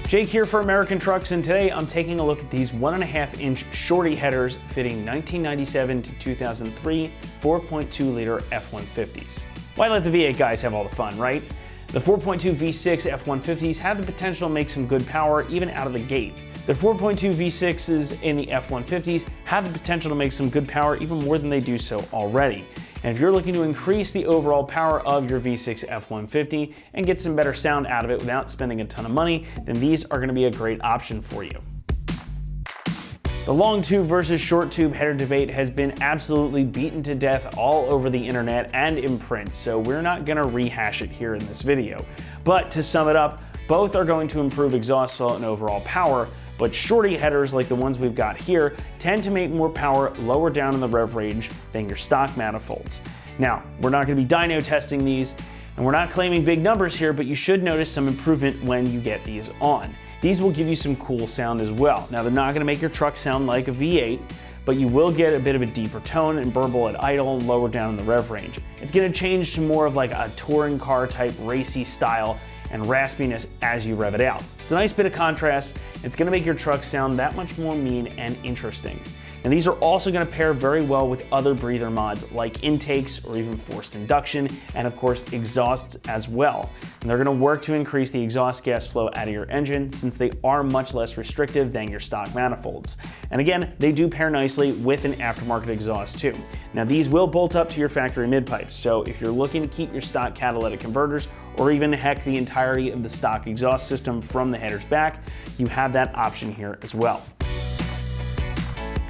Jake here for American Trucks, and today I'm taking a look at these 1.5-inch shorty headers fitting 1997 to 2003 4.2 liter F-150s. Why let the V8 guys have all the fun, right? The 4.2 V6 F-150s have the potential to make some good power even out of the gate. The 4.2 V6s in the F-150s have the potential to make some good power even more than they do so already. And if you're looking to increase the overall power of your V6 F-150 and get some better sound out of it without spending a ton of money, then these are going to be a great option for you. The long tube versus short tube header debate has been absolutely beaten to death all over the internet and in print, so we're not going to rehash it here in this video. But to sum it up, both are going to improve exhaust flow and overall power, but shorty headers like the ones we've got here tend to make more power lower down in the rev range than your stock manifolds. Now, we're not going to be dyno testing these, and we're not claiming big numbers here, but you should notice some improvement when you get these on. These will give you some cool sound as well. Now, they're not going to make your truck sound like a V8, but you will get a bit of a deeper tone and burble at idle and lower down in the rev range. It's going to change to more of like a touring car type racy style and raspiness as you rev it out. It's a nice bit of contrast. It's going to make your truck sound that much more mean and interesting. And these are also going to pair very well with other breather mods like intakes or even forced induction, and of course exhausts as well. And they're going to work to increase the exhaust gas flow out of your engine since they are much less restrictive than your stock manifolds. And again, they do pair nicely with an aftermarket exhaust too. Now these will bolt up to your factory mid pipes, so if you're looking to keep your stock catalytic converters or even heck the entirety of the stock exhaust system from the headers back, you have that option here as well.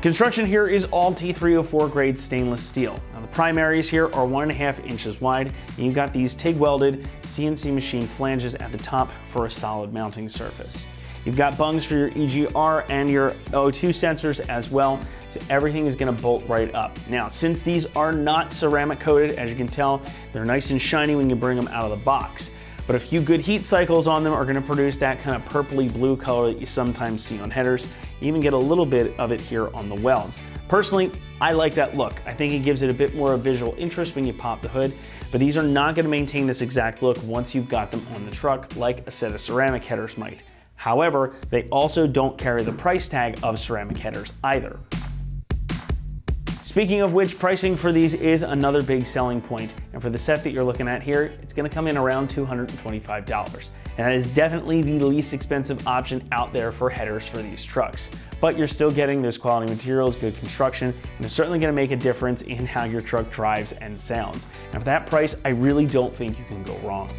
Construction here is all T304 grade stainless steel. Now the primaries here are 1.5 inches wide, and you've got these TIG welded CNC machine flanges at the top for a solid mounting surface. You've got bungs for your EGR and your O2 sensors as well, so everything is going to bolt right up. Now, since these are not ceramic coated, as you can tell, they're nice and shiny when you bring them out of the box. But a few good heat cycles on them are going to produce that kind of purpley blue color that you sometimes see on headers. You even get a little bit of it here on the welds. Personally, I like that look. I think it gives it a bit more of visual interest when you pop the hood, but these are not going to maintain this exact look once you've got them on the truck like a set of ceramic headers might. However, they also don't carry the price tag of ceramic headers either. Speaking of which, pricing for these is another big selling point, and for the set that you're looking at here, it's going to come in around $225. And that is definitely the least expensive option out there for headers for these trucks. But you're still getting those quality materials, good construction, and it's certainly going to make a difference in how your truck drives and sounds. And for that price, I really don't think you can go wrong.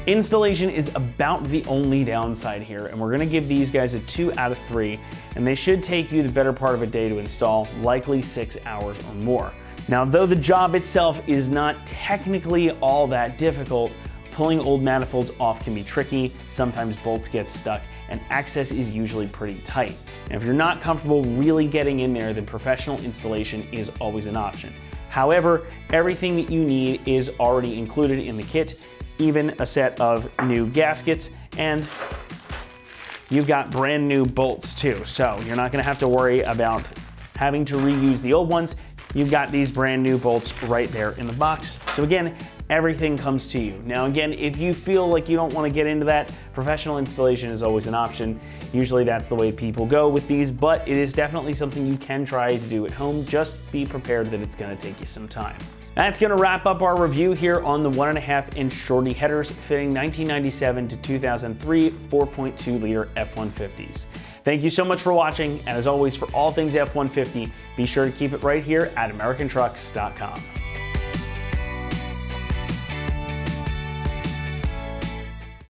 Installation is about the only downside here, and we're going to give these guys a 2 out of 3, and they should take you the better part of a day to install, likely 6 hours or more. Now, though the job itself is not technically all that difficult, pulling old manifolds off can be tricky, sometimes bolts get stuck, and access is usually pretty tight. And if you're not comfortable really getting in there, then professional installation is always an option. However, everything that you need is already included in the kit, even a set of new gaskets, and you've got brand new bolts too. So you're not gonna have to worry about having to reuse the old ones. You've got these brand new bolts right there in the box. So again, everything comes to you. Now again, if you feel like you don't wanna get into that, professional installation is always an option. Usually that's the way people go with these, but it is definitely something you can try to do at home. Just be prepared that it's gonna take you some time. That's going to wrap up our review here on the 1.5-inch shorty headers fitting 1997 to 2003 4.2 liter F-150s. Thank you so much for watching, and as always, for all things F-150, be sure to keep it right here at AmericanTrucks.com.